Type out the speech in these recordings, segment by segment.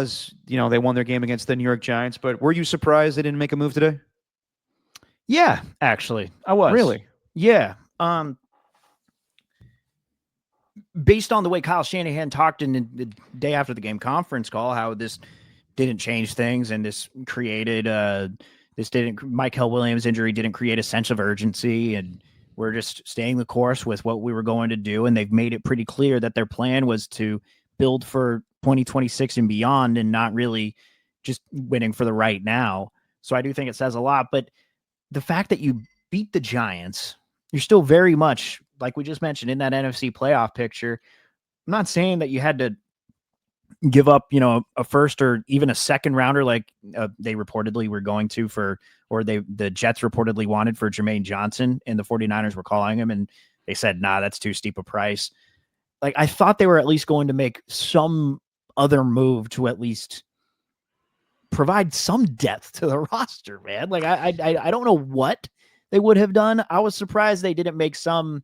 They won their game against the New York Giants. But were you surprised they didn't make a move today? Yeah, actually, I was. Really? Yeah. Based on the way Kyle Shanahan talked in the day after the game conference call, how this didn't change things and this created Michael Williams injury didn't create a sense of urgency, and we're just staying the course with what we were going to do. And they've made it pretty clear that their plan was to build for 2026 and beyond and not really just winning for the right now. So I do think it says a lot, but the fact that you beat the Giants, you're still very much, like we just mentioned, in that NFC playoff picture. I'm not saying that you had to give up, a first or even a second rounder like they reportedly were going to the Jets reportedly wanted for Jermaine Johnson, and the 49ers were calling him, and they said, nah, that's too steep a price. Like, I thought they were at least going to make some other move to at least provide some depth to the roster, man. Like, I don't know what they would have done. I was surprised they didn't make some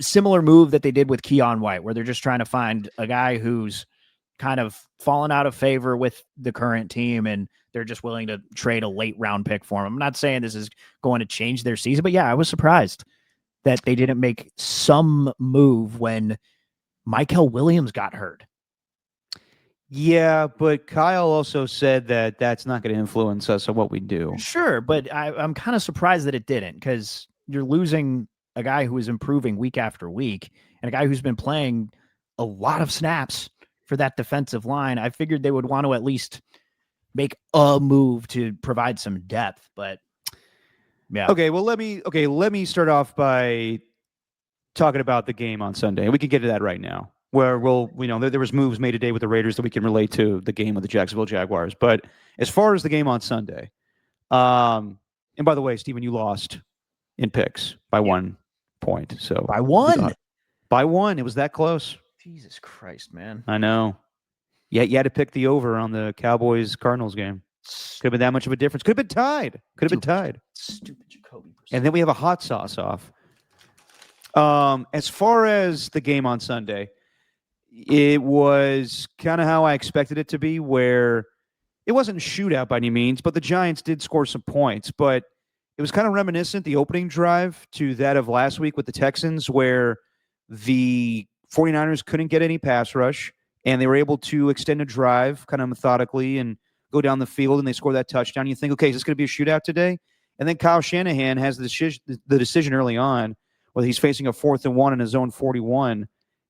similar move that they did with Keon White, where they're just trying to find a guy who's kind of fallen out of favor with the current team, and they're just willing to trade a late round pick for him. I'm not saying this is going to change their season, but yeah, I was surprised that they didn't make some move when Michael Williams got hurt. Yeah, but Kyle also said that that's not going to influence us on what we do. Sure, but I'm kind of surprised that it didn't, because you're losing a guy who is improving week after week and a guy who's been playing a lot of snaps for that defensive line. I figured they would want to at least make a move to provide some depth, but yeah. Okay, well, let me start off by talking about the game on Sunday, and we can get to that right now, where there was moves made today with the Raiders that we can relate to the game with the Jacksonville Jaguars. But as far as the game on Sunday, and by the way, Steven, you lost in picks by 1 point. So by one? By one. It was that close. Jesus Christ, man. I know. Yeah, you had to pick the over on the Cowboys-Cardinals game. Could have been that much of a difference. Could have been tied. Stupid Jacoby. And then we have a hot sauce off. As far as the game on Sunday, it was kind of how I expected it to be, where it wasn't a shootout by any means, but the Giants did score some points. But it was kind of reminiscent, the opening drive, to that of last week with the Texans, where the 49ers couldn't get any pass rush, and they were able to extend a drive kind of methodically and go down the field, and they score that touchdown. You think, okay, is this going to be a shootout today? And then Kyle Shanahan has the decision early on, whether he's facing a 4th and 1 in his own 41,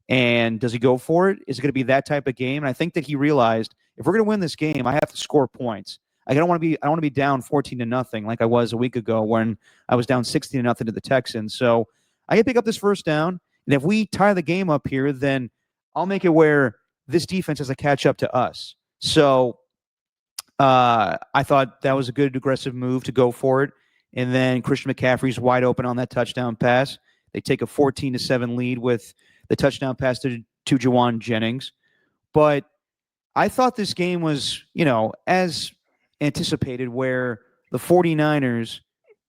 and does he go for it? Is it going to be that type of game? And I think that he realized, if we're going to win this game, I have to score points. I don't want to be down 14-0 like I was a week ago when I was down 16-0 to the Texans. So I can pick up this first down, and if we tie the game up here, then I'll make it where this defense has to catch up to us. So I thought that was a good aggressive move to go for it. And then Christian McCaffrey's wide open on that touchdown pass. They take a 14-7 lead with the touchdown pass to Juwan Jennings. But I thought this game was, as anticipated, where the 49ers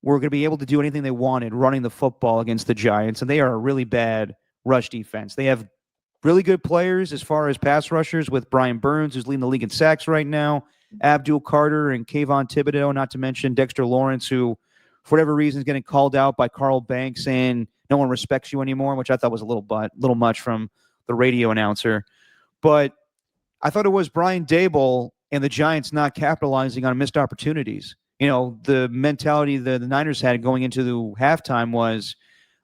were going to be able to do anything they wanted running the football against the Giants, and they are a really bad rush defense. They have really good players as far as pass rushers, with Brian Burns, who's leading the league in sacks right now, Abdul Carter and Kayvon Thibodeau, not to mention Dexter Lawrence, who, for whatever reason, is getting called out by Carl Banks saying no one respects you anymore, which I thought was a little much from the radio announcer. But I thought it was Brian Daboll and the Giants not capitalizing on missed opportunities. The mentality the Niners had going into the halftime was,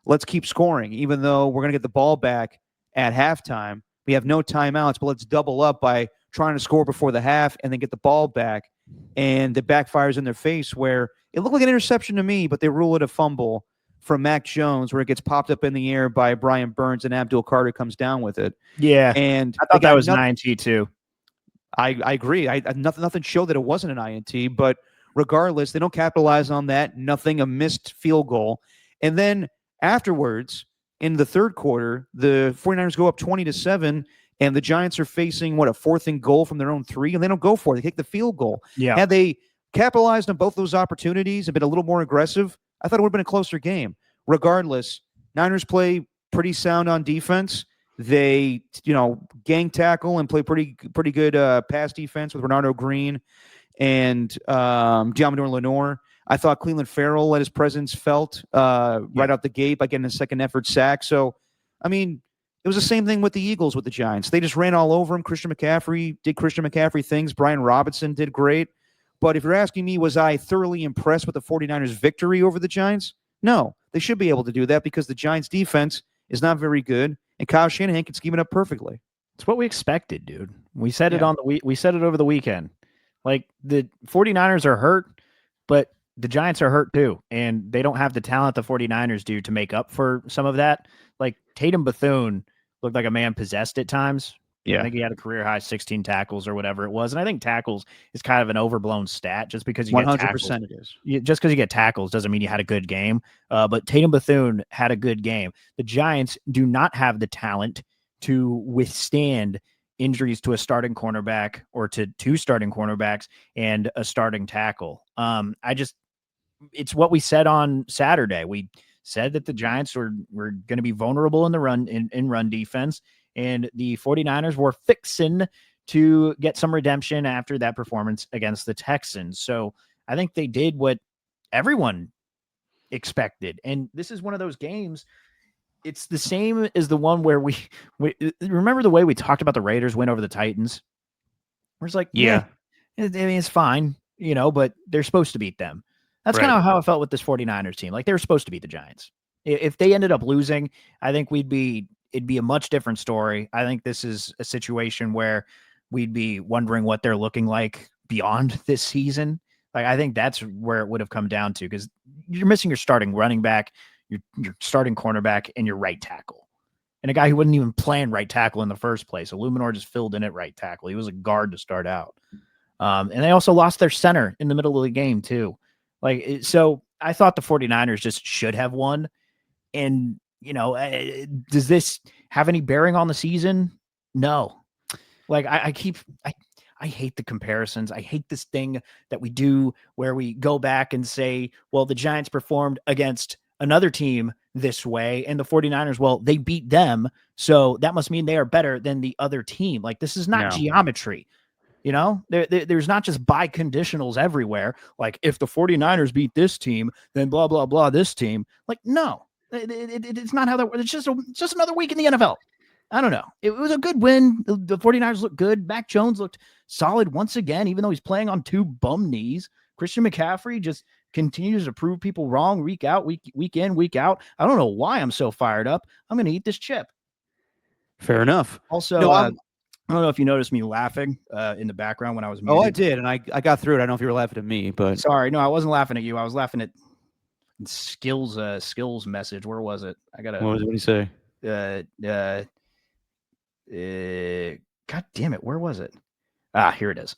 let's keep scoring, even though we're going to get the ball back at halftime. We have no timeouts, but let's double up by trying to score before the half and then get the ball back. And it backfires in their face, where it looked like an interception to me, but they rule it a fumble from Mac Jones, where it gets popped up in the air by Brian Burns and Abdul Carter comes down with it. Yeah, and I thought that was an INT too. I agree. Nothing showed that it wasn't an INT, but regardless, they don't capitalize on that. Nothing, a missed field goal. And then afterwards, in the third quarter, the 49ers go up 20-7, and the Giants are facing, a 4th and goal from their own 3, and they don't go for it. They kick the field goal. Yeah. Had they capitalized on both those opportunities and been a little more aggressive, I thought it would have been a closer game. Regardless, Niners play pretty sound on defense, They, gang tackle and play pretty good pass defense with Bernardo Green and Diamador Lenore. I thought Cleveland Farrell let his presence felt right out the gate by getting a second effort sack. So, I mean, it was the same thing with the Eagles with the Giants. They just ran all over him. Christian McCaffrey things. Brian Robinson did great. But if you're asking me, was I thoroughly impressed with the 49ers' victory over the Giants? No. They should be able to do that because the Giants' defense is not very good, and Kyle Shanahan can scheme it up perfectly. It's what we expected, dude. We said it we said it over the weekend. Like, the 49ers are hurt, but the Giants are hurt too, and they don't have the talent the 49ers do to make up for some of that. Like, Tatum Bethune looked like a man possessed at times. Yeah. I think he had a career high 16 tackles or whatever it was. And I think tackles is kind of an overblown stat just because you 100% get tackles. It is. Just because you get tackles doesn't mean you had a good game. But Tatum Bethune had a good game. The Giants do not have the talent to withstand injuries to a starting cornerback or to two starting cornerbacks and a starting tackle. It's what we said on Saturday. We said that the Giants were going to be vulnerable in the run defense, and the 49ers were fixing to get some redemption after that performance against the Texans. So I think they did what everyone expected. And this is one of those games. It's the same as the one where we remember the way we talked about the Raiders win over the Titans. We're just like, yeah, I mean, it's fine, but they're supposed to beat them. That's kind of how I felt with this 49ers team. Like, they were supposed to beat the Giants. If they ended up losing, I think it'd be a much different story. I think this is a situation where we'd be wondering what they're looking like beyond this season. Like, I think that's where it would have come down to, because you're missing your starting running back, your starting cornerback, and your right tackle. And a guy who wasn't even playing right tackle in the first place. Illuminor just filled in at right tackle. He was a guard to start out. And they also lost their center in the middle of the game too. So I thought the 49ers just should have won. And, does this have any bearing on the season? No. Like, I hate the comparisons. I hate this thing that we do where we go back and say, well, the Giants performed against another team this way, and the 49ers, well, they beat them, so that must mean they are better than the other team. Like, this is not geometry. There's not just biconditionals everywhere. Like, if the 49ers beat this team, then blah, blah, blah, this team. Like, no, it's not how that works. It's just another week in the NFL. I don't know. It was a good win. The 49ers looked good. Mac Jones looked solid once again, even though he's playing on two bum knees. Christian McCaffrey just continues to prove people wrong week out, week in, week out. I don't know why I'm so fired up. I'm going to eat this chip. Fair enough. Also, I don't know if you noticed me laughing in the background when I was muted. Oh, I did, and I got through it. I don't know if you were laughing at me, but sorry, no, I wasn't laughing at you. I was laughing at Skills message. Where was it? I gotta. What did he say? God damn it! Where was it? Here it is.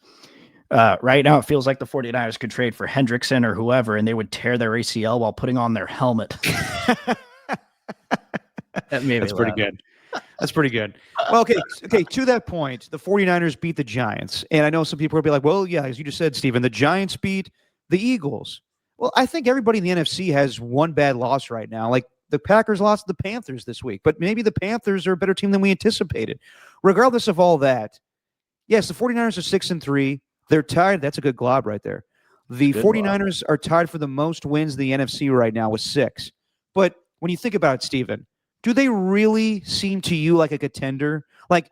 Right now, it feels like the 49ers could trade for Hendrickson or whoever, and they would tear their ACL while putting on their helmet. That's pretty good. That's pretty good. Well, okay. To that point, the 49ers beat the Giants. And I know some people will be like, well, yeah, as you just said, Steven, the Giants beat the Eagles. Well, I think everybody in the NFC has one bad loss right now. Like, the Packers lost to the Panthers this week, but maybe the Panthers are a better team than we anticipated. Regardless of all that, yes, the 49ers are 6-3. They're tied. That's a good glob right there. The 49ers are tied for the most wins in the NFC right now with 6. But when you think about it, Steven, do they really seem to you like a contender? Like,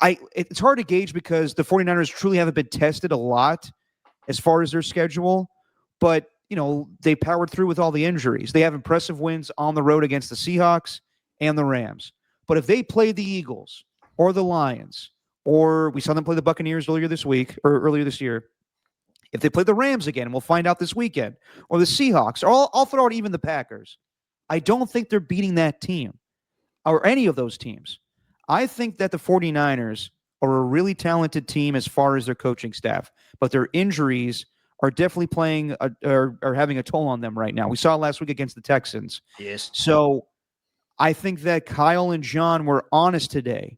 it's hard to gauge because the 49ers truly haven't been tested a lot as far as their schedule, but they powered through with all the injuries. They have impressive wins on the road against the Seahawks and the Rams. But if they play the Eagles or the Lions, or we saw them play the Buccaneers earlier this year, if they play the Rams again, and we'll find out this weekend, or the Seahawks, or I'll throw out even the Packers, I don't think they're beating that team or any of those teams. I think that the 49ers are a really talented team as far as their coaching staff, but their injuries are definitely are having a toll on them right now. We saw it last week against the Texans. Yes. So I think that Kyle and John were honest today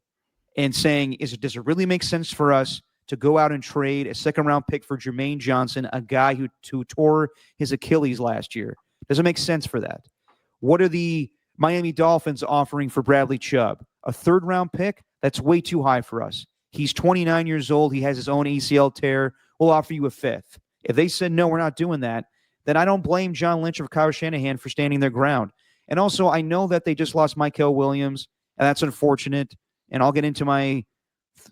and saying, does it really make sense for us to go out and trade a second-round pick for Jermaine Johnson, a guy who tore his Achilles last year? Does it make sense for that? What are the Miami Dolphins offering for Bradley Chubb a 3rd-round pick. That's way too high for us. He's 29 years old. He has his own ACL tear. We'll offer you a 5th. If they said, no, we're not doing that, then I don't blame John Lynch or Kyle Shanahan for standing their ground. And also, I know that they just lost Michael Williams, and that's unfortunate. And I'll get into my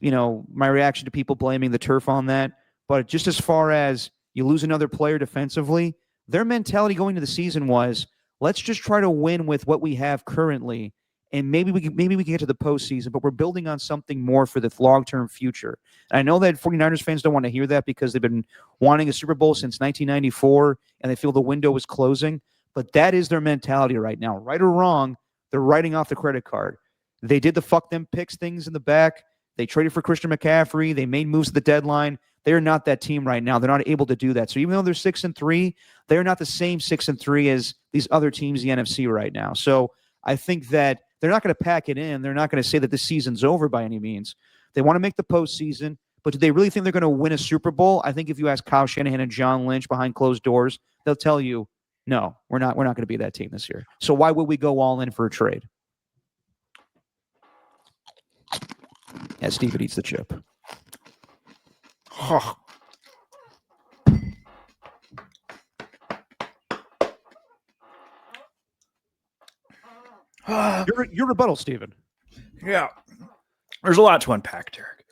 reaction to people blaming the turf on that. But just as far as you lose another player defensively, their mentality going into the season was, let's just try to win with what we have currently. And maybe we can get to the postseason, but we're building on something more for the long-term future. And I know that 49ers fans don't want to hear that because they've been wanting a Super Bowl since 1994, and they feel the window is closing. But that is their mentality right now. Right or wrong, they're writing off the credit card. They did the fuck them picks things in the back. They traded for Christian McCaffrey. They made moves at the deadline. They are not that team right now. They're not able to do that. So even though they're 6-3, they're not the same 6-3 as these other teams in the NFC right now. So I think that they're not going to pack it in. They're not going to say that the season's over by any means. They want to make the postseason, but do they really think they're going to win a Super Bowl? I think if you ask Kyle Shanahan and John Lynch behind closed doors, they'll tell you, no, we're not going to be that team this year. So why would we go all in for a trade? As Steven eats the chip. Oh. Your rebuttal, Steven. Yeah. There's a lot to unpack, Derek.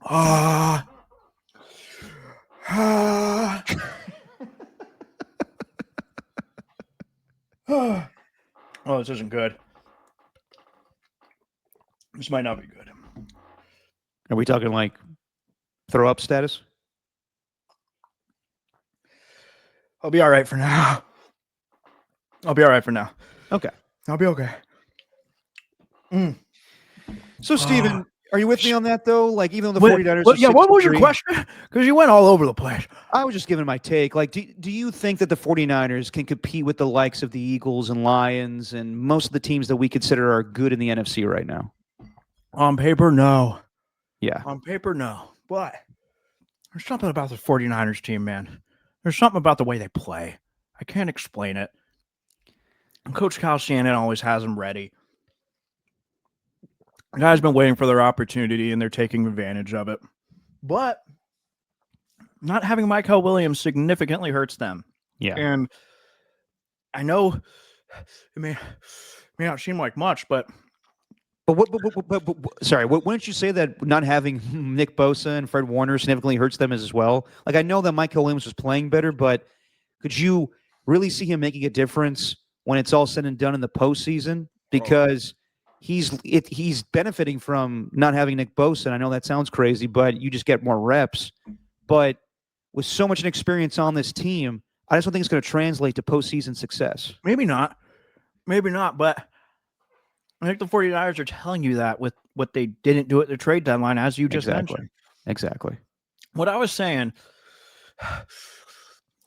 Oh, this isn't good. This might not be good. Are we talking like throw up status? I'll be all right for now. Okay. I'll be okay. So, Steven, are you with me on that, though? Like, even though the 49ers are what was your 6-3, question? Because you went all over the place. I was just giving my take. Like, do you think that the 49ers can compete with the likes of the Eagles and Lions and most of the teams that we consider are good in the NFC right now? On paper, no. Yeah. On paper, no. But there's something about the 49ers team, man. There's something about the way they play. I can't explain it. Coach Kyle Shanahan always has them ready. The guys been waiting for their opportunity, and they're taking advantage of it. But not having Michael Williams significantly hurts them. Yeah. And I know it may not seem like much, but sorry, wouldn't you say that not having Nick Bosa and Fred Warner significantly hurts them as well? Like, I know that Michael Williams was playing better, but could you really see him making a difference when it's all said and done in the postseason? Because he's benefiting from not having Nick Bosa. And I know that sounds crazy, but you just get more reps. But with so much experience on this team, I just don't think it's going to translate to postseason success. Maybe not. But I think the 49ers are telling you that with what they didn't do at the trade deadline, as you just mentioned. Exactly. What I was saying,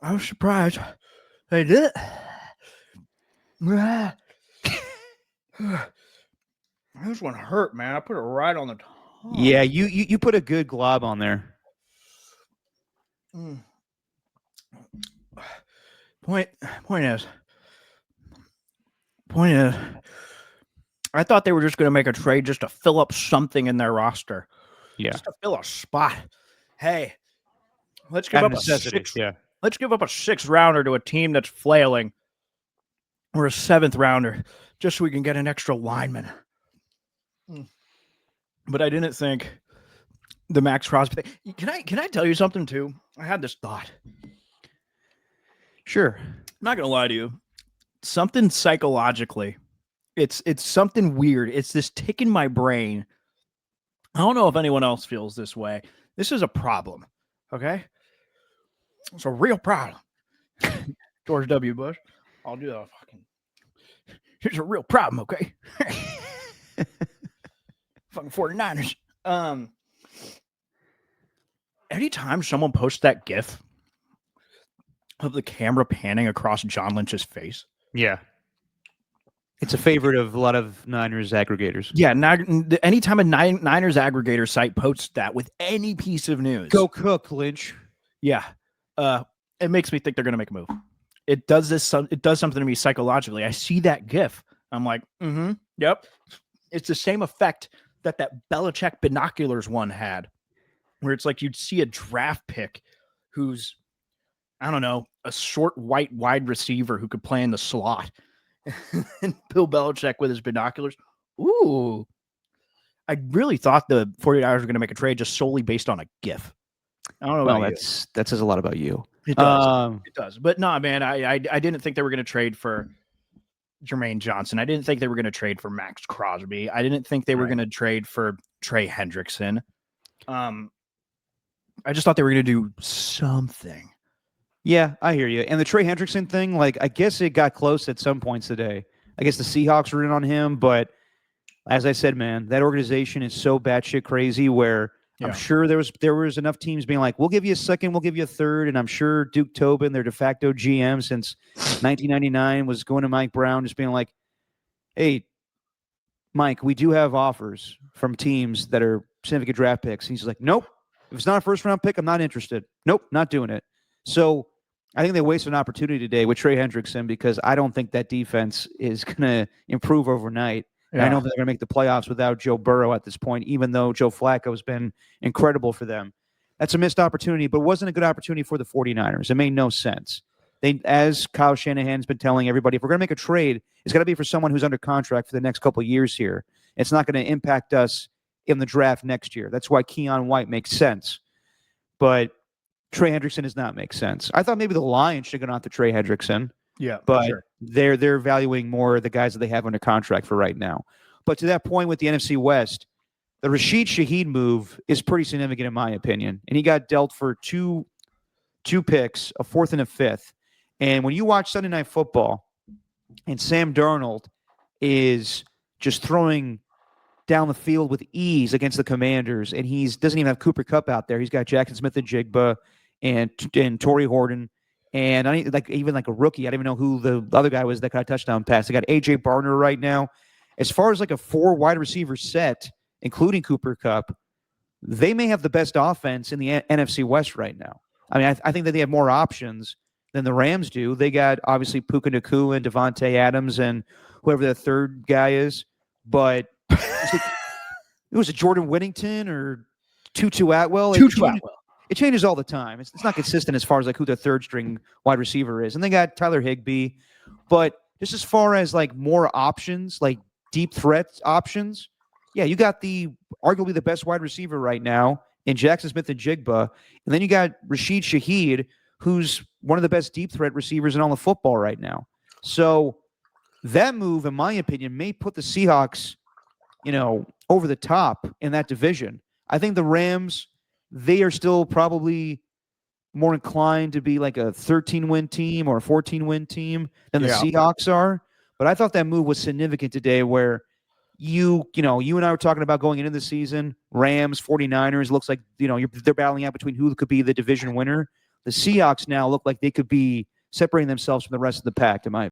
I was surprised they did it. This one hurt, man. I put it right on the top. Yeah, you put a good glob on there. Point is, I thought they were just going to make a trade just to fill up something in their roster. Yeah. Just to fill a spot. Hey, let's give up a six. Yeah. Let's give up a 6th rounder to a team that's flailing, or a 7th rounder, just so we can get an extra lineman. But I didn't think the Max Crosby thing. Can I tell you something too? I had this thought. Sure. I'm not gonna lie to you. Something psychologically, it's something weird. It's this tick in my brain. I don't know if anyone else feels this way. This is a problem. Okay? It's a real problem. George W. Bush. I'll do that fucking. Here's a real problem, okay? Fucking 49ers. Anytime someone posts that GIF of the camera panning across John Lynch's face. Yeah. It's a favorite of a lot of Niners aggregators. Yeah, anytime a Niners aggregator site posts that with any piece of news. Go cook, Lynch. Yeah. It makes me think they're going to make a move. it does something to me psychologically. I see that GIF. I'm like, yep. It's the same effect that Belichick binoculars one had, where it's like you'd see a draft pick who's, I don't know, a short white wide receiver who could play in the slot. And Bill Belichick with his binoculars. Ooh. I really thought the 49ers were going to make a trade just solely based on a GIF. I don't know about you. That says a lot about you. It does. It does. But no, man, I didn't think they were going to trade for Jermaine Johnson. I didn't think they were going to trade for Max Crosby. I didn't think they were going to trade for Trey Hendrickson. I just thought they were going to do something. Yeah, I hear you. And the Trey Hendrickson thing, like, I guess it got close at some points today. I guess the Seahawks were in on him, but as I said, man, that organization is so batshit crazy where I'm sure there was enough teams being like, we'll give you a second, we'll give you a third. And I'm sure Duke Tobin, their de facto GM since 1999, was going to Mike Brown just being like, hey, Mike, we do have offers from teams that are significant draft picks. And he's like, nope. If it's not a first-round pick, I'm not interested. Nope, not doing it. So I think they wasted an opportunity today with Trey Hendrickson because I don't think that defense is going to improve overnight. Yeah. I don't think they're going to make the playoffs without Joe Burrow at this point, even though Joe Flacco has been incredible for them. That's a missed opportunity, but it wasn't a good opportunity for the 49ers. It made no sense. As Kyle Shanahan's been telling everybody, if we're going to make a trade, it's got to be for someone who's under contract for the next couple of years here. It's not going to impact us in the draft next year. That's why Keon White makes sense. But Trey Hendrickson does not make sense. I thought maybe the Lions should have gone after Trey Hendrickson. Yeah, but sure. They're valuing more the guys that they have under contract for right now. But to that point with the NFC West, the Rashid Shaheed move is pretty significant in my opinion. And he got dealt for two picks, a fourth and a fifth. And when you watch Sunday Night Football and Sam Darnold is just throwing down the field with ease against the Commanders, and he doesn't even have Cooper Kupp out there. He's got Jackson Smith-Njigba and Torrey Horton. And even a rookie, I don't even know who the other guy was that got a touchdown pass. They got A.J. Barner right now. As far as like a 4 wide receiver set, including Cooper Kupp, they may have the best offense in the NFC West right now. I mean, I think that they have more options than the Rams do. They got, obviously, Puka Nacua and Devontae Adams and whoever the third guy is. But it was a Jordan Whittington or Tutu Atwell. It changes all the time. It's not consistent as far as like who the third string wide receiver is. And they got Tyler Higbee. But just as far as like more options, like deep threat options, yeah, you got arguably the best wide receiver right now in Jackson Smith-Njigba. And then you got Rashid Shaheed, who's one of the best deep threat receivers in all of football right now. So that move, in my opinion, may put the Seahawks, over the top in that division. I think the Rams, they are still probably more inclined to be like a 13-win team or a 14-win team than the Seahawks are. But I thought that move was significant today where you and I were talking about going into the season, Rams, 49ers, looks like, they're battling out between who could be the division winner. The Seahawks now look like they could be separating themselves from the rest of the pack, in my